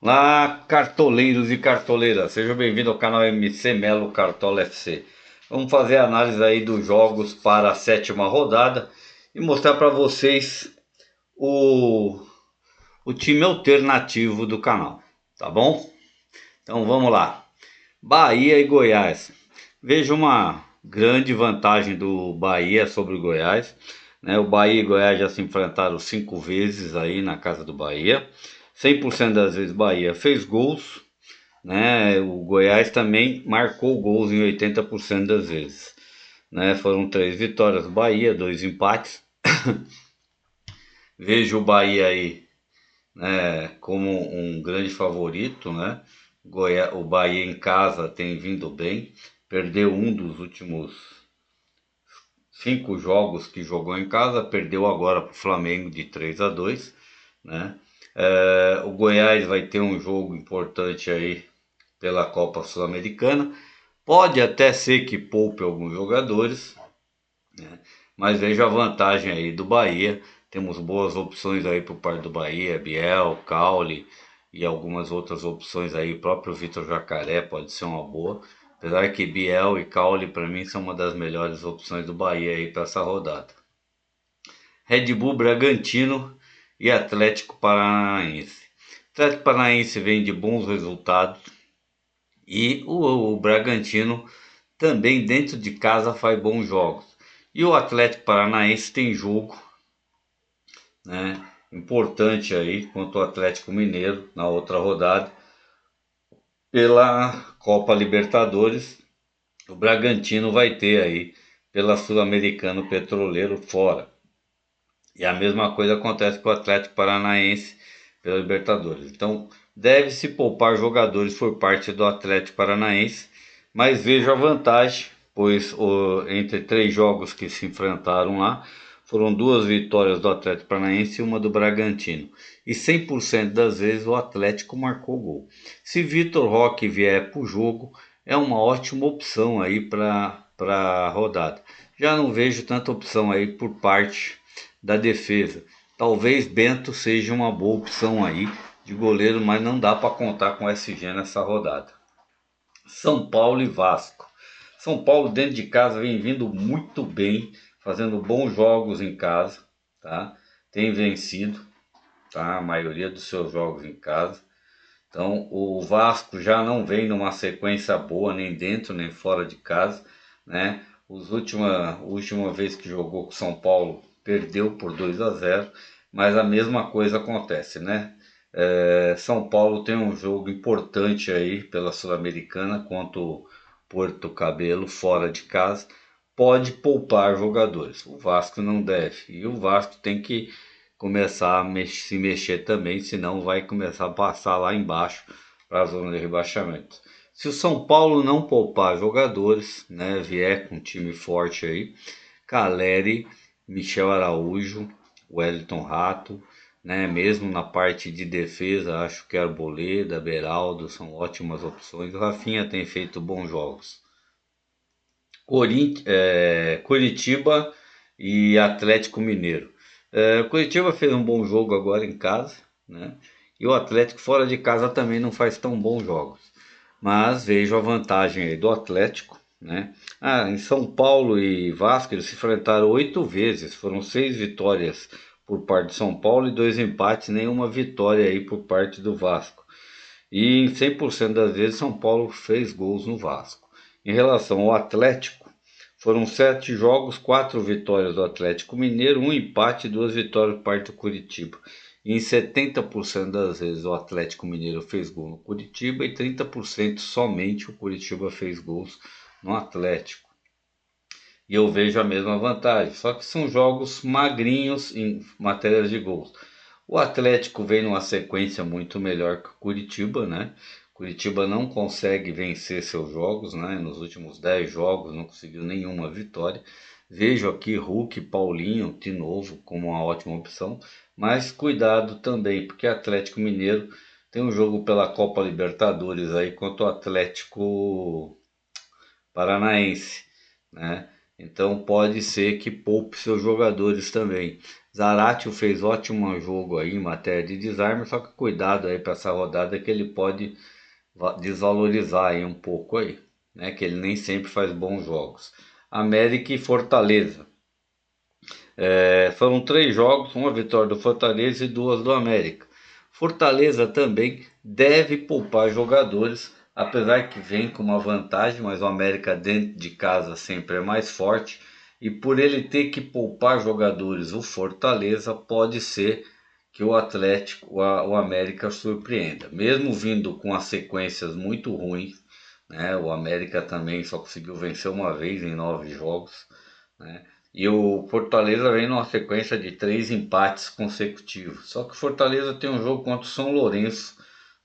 Olá, cartoleiros e cartoleiras, sejam bem-vindos ao canal MC Melo Cartola FC. Vamos fazer a análise aí dos jogos para a sétima rodada e mostrar para vocês o, o time alternativo do canal, tá bom? Então vamos lá. Bahia e Goiás. Vejo uma grande vantagem do Bahia sobre o Goiás, né? O Bahia e Goiás já se enfrentaram 5 vezes aí na casa do Bahia. 100% das vezes Bahia fez gols, né? O Goiás também marcou gols em 80% das vezes, né? Foram 3 vitórias do Bahia, 2 empates. Vejo o Bahia aí, né, como um grande favorito, né? O Bahia em casa tem vindo bem, perdeu um dos últimos 5 jogos que jogou em casa, perdeu agora para o Flamengo de 3-2, né? O Goiás vai ter um jogo importante aí pela Copa Sul-Americana. Pode até ser que poupe alguns jogadores, né? Mas vejo a vantagem aí do Bahia. Temos boas opções aí por parte do Bahia, Biel, Caule e algumas outras opções aí. O próprio Vitor Jacaré pode ser uma boa. Apesar que Biel e Caule para mim são uma das melhores opções do Bahia aí para essa rodada. Red Bull Bragantino e Atlético Paranaense. Atlético Paranaense vem de bons resultados e o Bragantino também dentro de casa faz bons jogos. E o Atlético Paranaense tem jogo, né, importante aí contra o Atlético Mineiro na outra rodada pela Copa Libertadores. O Bragantino vai ter aí pela Sul-Americano Petroleiro fora. E a mesma coisa acontece com o Atlético Paranaense pela Libertadores. Então, deve-se poupar jogadores por parte do Atlético Paranaense, mas vejo a vantagem, pois entre 3 jogos que se enfrentaram lá, foram 2 vitórias do Atlético Paranaense e uma do Bragantino. E 100% das vezes o Atlético marcou gol. Se Vitor Roque vier para o jogo, é uma ótima opção aí para a rodada. Já não vejo tanta opção aí por parte da defesa. Talvez Bento seja uma boa opção aí de goleiro, mas não dá para contar com o SG nessa rodada. São Paulo e Vasco. São Paulo dentro de casa vem vindo muito bem, fazendo bons jogos em casa, tá? Tem vencido, tá? A maioria dos seus jogos em casa. Então o Vasco já não vem numa sequência boa, nem dentro nem fora de casa, né? A última vez que jogou com São Paulo perdeu por 2-0, mas a mesma coisa acontece, né? São Paulo tem um jogo importante aí pela Sul-Americana contra o Porto Cabelo fora de casa. Pode poupar jogadores. O Vasco não deve. E o Vasco tem que começar a se mexer também, senão vai começar a passar lá embaixo para a zona de rebaixamento. Se o São Paulo não poupar jogadores, né, vier com um time forte aí, Caleri, Michel Araújo, Wellington Rato, né, mesmo na parte de defesa, acho que Arboleda, Beraldo são ótimas opções. O Rafinha tem feito bons jogos. Curitiba e Atlético Mineiro. O Curitiba fez um bom jogo agora em casa, né? E o Atlético fora de casa também não faz tão bons jogos. Mas vejo a vantagem aí do Atlético, né? Em São Paulo e Vasco eles se enfrentaram 8 vezes, foram 6 vitórias por parte de São Paulo e 2 empates, nenhuma vitória aí por parte do Vasco. E em 100% das vezes São Paulo fez gols no Vasco. Em relação ao Atlético, foram 7 jogos, 4 vitórias do Atlético Mineiro, um empate e 2 vitórias por parte do Curitiba. E em 70% das vezes o Atlético Mineiro fez gol no Curitiba e 30% somente o Curitiba fez gols no Atlético. E eu vejo a mesma vantagem, só que são jogos magrinhos em matéria de gols. O Atlético vem numa sequência muito melhor que o Curitiba, né? Curitiba não consegue vencer seus jogos, né? Nos últimos 10 jogos não conseguiu nenhuma vitória. Vejo aqui Hulk e Paulinho de novo como uma ótima opção, mas cuidado também, porque Atlético Mineiro tem um jogo pela Copa Libertadores aí contra o Atlético Paranaense, né? Então pode ser que poupe seus jogadores também. Zaratio fez ótimo jogo aí em matéria de desarme, só que cuidado aí para essa rodada que ele pode desvalorizar aí um pouco aí, né? Que ele nem sempre faz bons jogos. América e Fortaleza. Foram 3 jogos, uma vitória do Fortaleza e 2 do América. Fortaleza também deve poupar jogadores, apesar que vem com uma vantagem, mas o América dentro de casa sempre é mais forte. E por ele ter que poupar jogadores, o Fortaleza pode ser que o Atlético, o América surpreenda. Mesmo vindo com as sequências muito ruins, né? O América também só conseguiu vencer uma vez em 9 jogos, né? E o Fortaleza vem numa sequência de 3 empates consecutivos. Só que o Fortaleza tem um jogo contra o São Lourenço,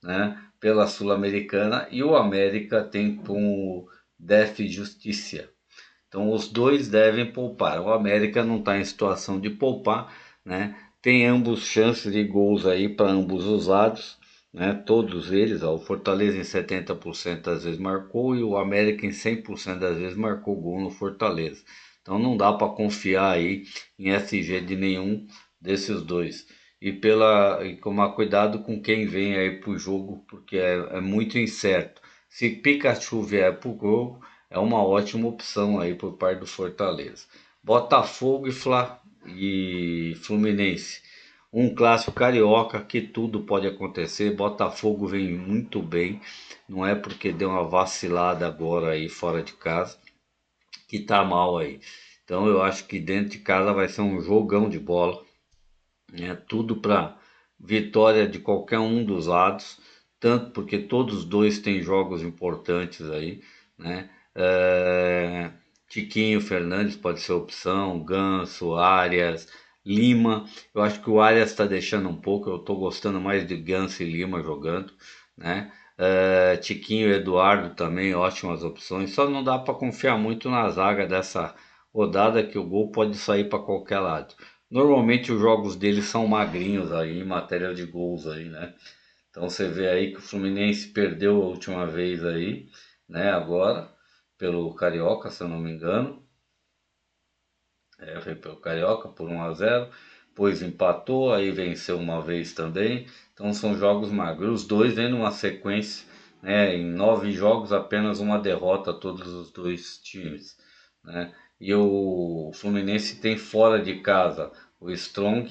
né, pela Sul-Americana, e o América tem com o Def Justiça. Então os dois devem poupar. O América não está em situação de poupar, né? Tem ambos chances de gols aí para ambos os lados, né? Todos eles, ó, o Fortaleza em 70% das vezes marcou e o América em 100% das vezes marcou gol no Fortaleza. Então não dá para confiar aí em SG de nenhum desses dois. E tomar cuidado com quem vem aí pro jogo, porque é muito incerto. Se Pikachu vier pro jogo, é uma ótima opção aí por parte do Fortaleza. Botafogo e Fluminense. Um clássico carioca que tudo pode acontecer. Botafogo vem muito bem. Não é porque deu uma vacilada agora aí fora de casa que tá mal aí. Então eu acho que dentro de casa vai ser um jogão de bola, né? Tudo para vitória de qualquer um dos lados, tanto porque todos os dois têm jogos importantes aí, né? Tiquinho Fernandes pode ser opção, Ganso, Arias, Lima. Eu acho que o Arias está deixando um pouco, eu estou gostando mais de Ganso e Lima jogando, né? Tiquinho e Eduardo também, ótimas opções. Só não dá para confiar muito na zaga dessa rodada que o gol pode sair para qualquer lado. Normalmente os jogos deles são magrinhos aí em matéria de gols aí, né? Então você vê aí que o Fluminense perdeu a última vez aí, né? Agora, pelo Carioca, se eu não me engano. Foi pelo Carioca por 1-0. Depois empatou, aí venceu uma vez também. Então são jogos magros. Os dois vêm numa sequência, né? Em 9 jogos, apenas uma derrota a todos os dois times, né? E o Fluminense tem fora de casa o Strong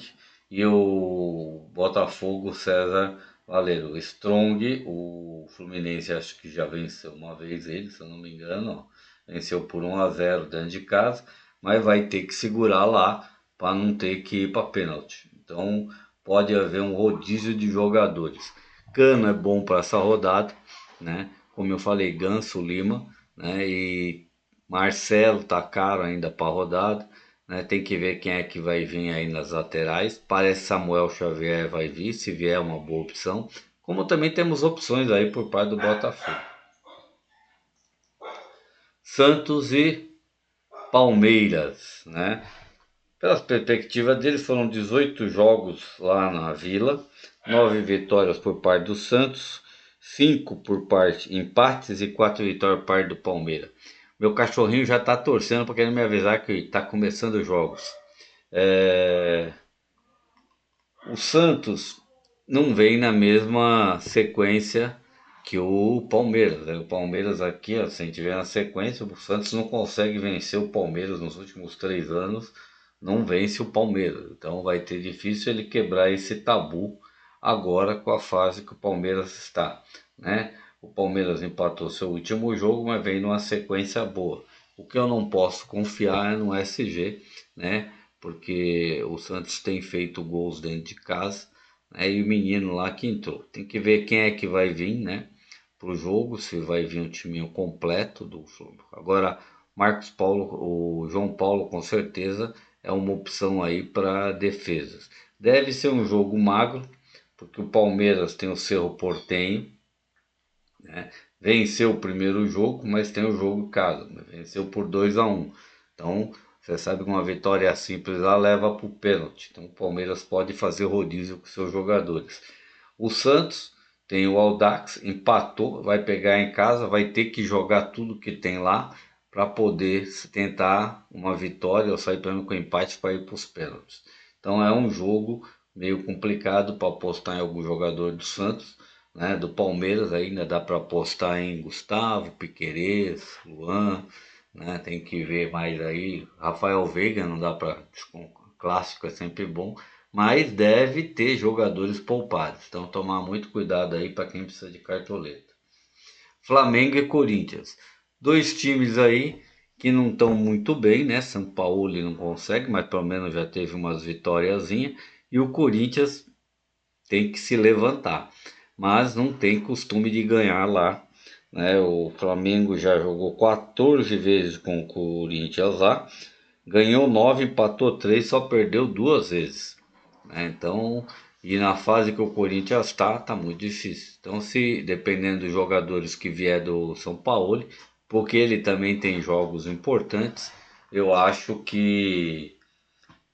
e o Botafogo César Valeiro. O Strong, o Fluminense acho que já venceu uma vez ele, se eu não me engano, ó. Venceu por 1-0 dentro de casa, mas vai ter que segurar lá para não ter que ir para pênalti. Então pode haver um rodízio de jogadores. Cano é bom para essa rodada, né? Como eu falei, Ganso, Lima, né? E Marcelo tá caro ainda para a rodada, né? Tem que ver quem é que vai vir aí nas laterais. Parece Samuel Xavier vai vir, se vier é uma boa opção. Como também temos opções aí por parte do Botafogo. Santos e Palmeiras, né? Pelas perspectivas deles, foram 18 jogos lá na Vila, 9 vitórias por parte do Santos, 5 por parte empates e 4 vitórias por parte do Palmeiras. Meu cachorrinho já está torcendo para querer me avisar que está começando os jogos. É... O Santos não vem na mesma sequência que o Palmeiras, né? O Palmeiras aqui, ó, se a gente ver na sequência, o Santos não consegue vencer o Palmeiras nos últimos 3 anos, não vence o Palmeiras. Então vai ter difícil ele quebrar esse tabu agora com a fase que o Palmeiras está, né? O Palmeiras empatou seu último jogo, mas vem numa sequência boa. O que eu não posso confiar é no SG, né? Porque o Santos tem feito gols dentro de casa, né? E o menino lá que entrou. Tem que ver quem é que vai vir, né? Pro jogo, se vai vir um timinho completo do Flamengo. Agora, Marcos Paulo, o João Paulo com certeza é uma opção aí para defesas. Deve ser um jogo magro, porque o Palmeiras tem o Cerro Porteño, né? Venceu o primeiro jogo, mas tem o jogo em casa, né? Venceu por 2-1. Então, você sabe que uma vitória simples lá leva para o pênalti. Então, o Palmeiras pode fazer rodízio com seus jogadores. O Santos tem o Audax, empatou, vai pegar em casa, vai ter que jogar tudo que tem lá para poder tentar uma vitória ou sair pelo com empate para ir para os pênaltis. Então é um jogo meio complicado para apostar em algum jogador do Santos, né? Do Palmeiras ainda dá para apostar em Gustavo, Piquerez, Luan, né? Tem que ver mais aí. Rafael Veiga não dá para, clássico é sempre bom, mas deve ter jogadores poupados. Então tomar muito cuidado aí para quem precisa de cartoleta. Flamengo e Corinthians. Dois times aí que não estão muito bem, né? São Paulo não consegue, mas pelo menos já teve umas vitóriazinhas. E o Corinthians tem que se levantar, mas não tem costume de ganhar lá, né? O Flamengo já jogou 14 vezes com o Corinthians lá, ganhou 9, empatou 3, só perdeu 2 vezes, né? Então, e na fase que o Corinthians tá muito difícil. Então, se dependendo dos jogadores que vier do São Paulo, porque ele também tem jogos importantes, eu acho que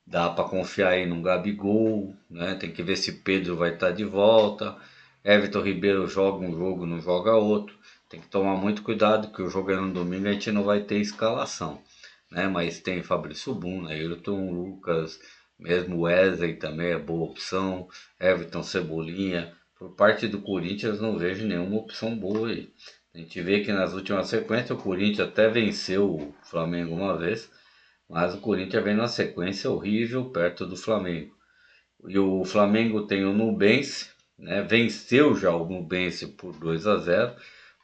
dá para confiar aí no Gabigol, né? Tem que ver se Pedro vai estar de volta. Everton Ribeiro joga um jogo, não joga outro. Tem que tomar muito cuidado que o jogo é no domingo, a gente não vai ter escalação, né? Mas tem Fabrício Bum, Ayrton Lucas, mesmo Wesley também é boa opção, Everton Cebolinha. Por parte do Corinthians não vejo nenhuma opção boa aí. A gente vê que nas últimas sequências o Corinthians até venceu o Flamengo uma vez, mas o Corinthians vem numa sequência horrível perto do Flamengo. E o Flamengo tem o Nublense, né? Venceu já o Nublense por 2-0.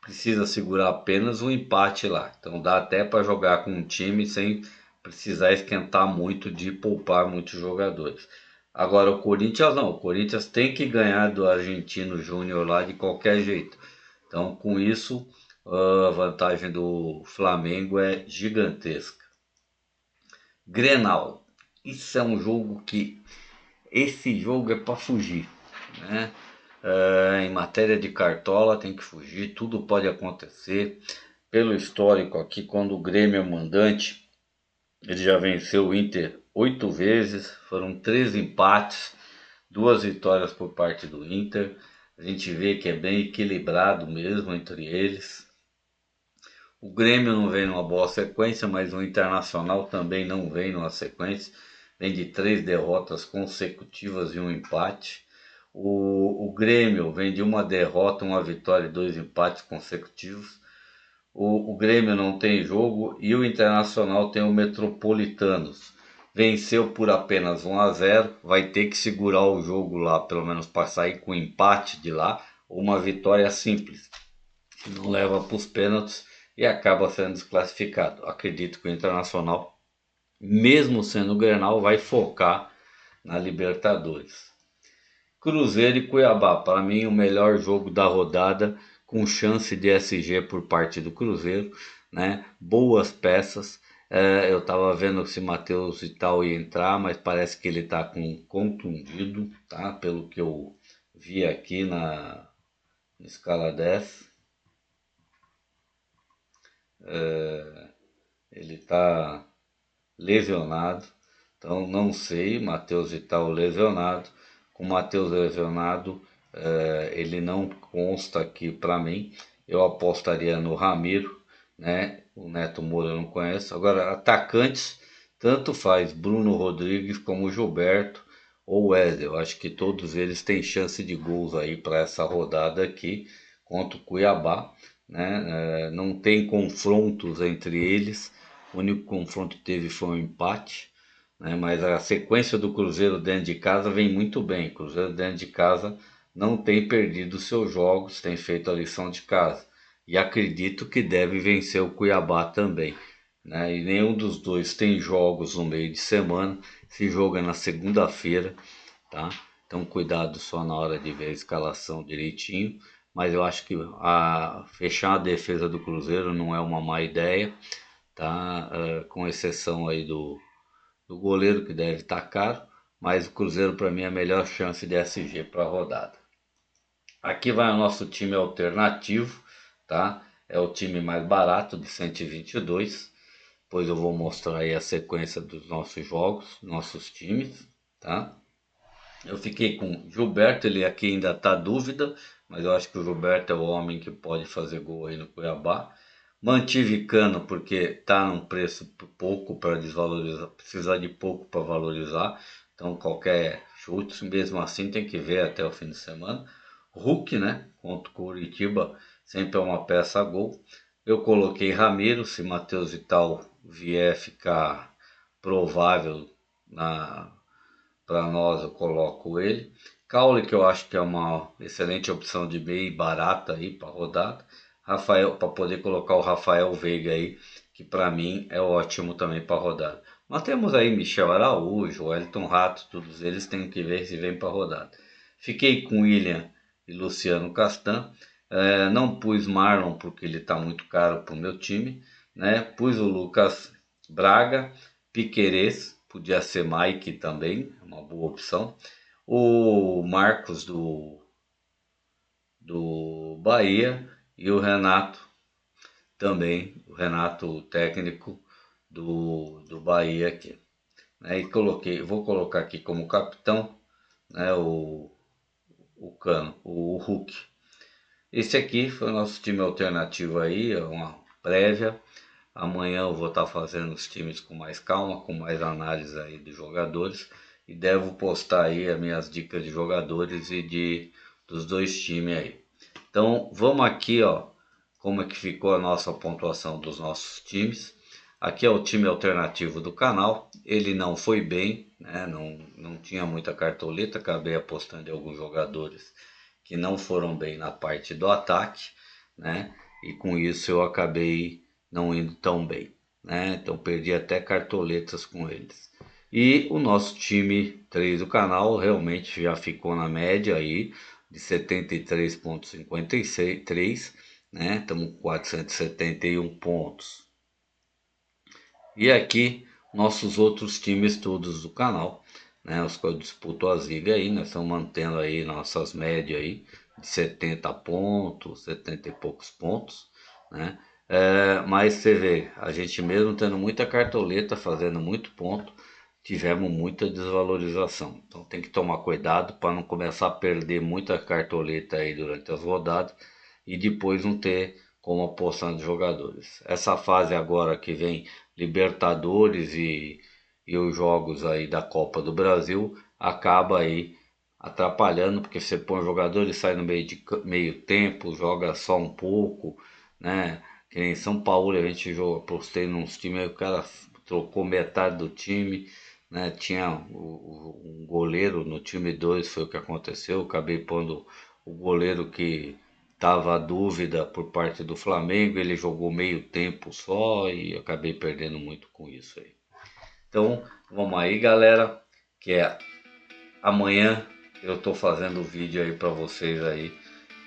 Precisa segurar apenas um empate lá. Então dá até para jogar com um time sem precisar esquentar muito de poupar muitos jogadores. Agora o Corinthians não. O Corinthians tem que ganhar do Argentino Júnior lá de qualquer jeito. Então com isso a vantagem do Flamengo é gigantesca. Grenal. Isso é um jogo que esse jogo é para fugir, né? Em matéria de cartola tem que fugir, tudo pode acontecer. Pelo histórico aqui, quando o Grêmio é mandante, ele já venceu o Inter 8 vezes, foram 13 empates, 2 vitórias por parte do Inter. A gente vê que é bem equilibrado mesmo entre eles. O Grêmio não vem numa boa sequência, mas o Internacional também não vem numa sequência. Vem de 3 derrotas consecutivas e um empate. O Grêmio vem de uma derrota, uma vitória e 2 empates consecutivos. O Grêmio não tem jogo e o Internacional tem o Metropolitanos. Venceu por apenas 1-0, vai ter que segurar o jogo lá, pelo menos para sair com empate de lá, ou uma vitória simples, não leva para os pênaltis e acaba sendo desclassificado. Acredito que o Internacional, mesmo sendo o Grenal, vai focar na Libertadores. Cruzeiro e Cuiabá, para mim o melhor jogo da rodada, com chance de SG por parte do Cruzeiro, né? Boas peças. Eu estava vendo se Matheus e tal ia entrar, mas parece que ele está com contundido, tá? Pelo que eu vi aqui na escala 10. Ele está lesionado, então não sei. Matheus Vital lesionado. Com Matheus lesionado, ele não consta aqui para mim. Eu apostaria no Ramiro, né? O Neto Moura eu não conheço. Agora, atacantes, tanto faz Bruno Rodrigues como Gilberto ou Wesley. Eu acho que todos eles têm chance de gols aí para essa rodada aqui contra o Cuiabá, né? Não tem confrontos entre eles. O único confronto que teve foi um empate, né? Mas a sequência do Cruzeiro dentro de casa vem muito bem. O Cruzeiro dentro de casa não tem perdido seus jogos, tem feito a lição de casa. E acredito que deve vencer o Cuiabá também, né? E nenhum dos dois tem jogos no meio de semana. Se joga na segunda-feira, tá? Então cuidado só na hora de ver a escalação direitinho. Mas eu acho que fechar a defesa do Cruzeiro não é uma má ideia, tá? Com exceção aí do goleiro que deve estar caro, mas o Cruzeiro para mim é a melhor chance de SG para a rodada. Aqui vai o nosso time alternativo, tá? É o time mais barato de 122. Depois eu vou mostrar aí a sequência dos nossos jogos, nossos times, tá? Eu fiquei com Gilberto, ele aqui ainda está dúvida, mas eu acho que o Gilberto é o homem que pode fazer gol aí no Cuiabá. Mantive Cano porque está num preço pouco para desvalorizar, precisa de pouco para valorizar. Então qualquer chute, mesmo assim, tem que ver até o fim de semana. Hulk, né? Contra o Curitiba, sempre é uma peça a gol. Eu coloquei Ramiro, se Matheus Vital vier ficar provável para nós, eu coloco ele. Caule, que eu acho que é uma excelente opção de meio e barata aí para rodada. Rafael, para poder colocar o Rafael Veiga aí, que para mim é ótimo também para rodada. Nós temos aí Michel Araújo, Wellington Rato, todos eles têm que ver se vem para rodada. Fiquei com William e Luciano Castan. Não pus Marlon porque ele está muito caro para o meu time, né? Pus o Lucas Braga, Piquerez, podia ser Mike também, uma boa opção. O Marcos do Bahia e o Renato também, o Renato, o técnico do Bahia aqui. Né? E vou colocar aqui como capitão, né, o Cano, o Hulk. Esse aqui foi o nosso time alternativo aí, é uma prévia. Amanhã eu vou estar fazendo os times com mais calma, com mais análise aí dos jogadores. E devo postar aí as minhas dicas de jogadores e dos dois times aí. Então vamos aqui, ó, como é que ficou a nossa pontuação dos nossos times. Aqui é o time alternativo do canal. Ele não foi bem, né? Não tinha muita cartoleta. Acabei apostando em alguns jogadores que não foram bem na parte do ataque, né? E com isso eu acabei não indo tão bem, né? Então perdi até cartoletas com eles. E o nosso time 3 do canal realmente já ficou na média aí de 73,53, né? Estamos com 471 pontos. E aqui nossos outros times todos do canal, né? Os que eu disputo as ligas aí, nós estamos mantendo aí nossas médias aí de 70 pontos, 70 e poucos pontos, né? Mas você vê, a gente mesmo tendo muita cartoleta, fazendo muito ponto, tivemos muita desvalorização. Então tem que tomar cuidado para não começar a perder muita cartoleta aí durante as rodadas e depois não ter como apostar nos jogadores. Essa fase agora que vem Libertadores e os jogos aí da Copa do Brasil acaba aí atrapalhando, porque você põe o jogador, ele sai no meio tempo, joga só um pouco, né? Que nem São Paulo, a gente postei nos times, aí o cara trocou metade do time, né? Tinha um goleiro no time 2, foi o que aconteceu. Eu acabei pondo o goleiro que tava a dúvida por parte do Flamengo, ele jogou meio tempo só e eu acabei perdendo muito com isso aí. Então, vamos aí, galera, que amanhã eu tô fazendo o vídeo aí para vocês aí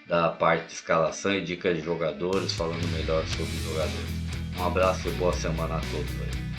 da parte de escalação e dicas de jogadores, falando melhor sobre os jogadores. Um abraço e boa semana a todos aí.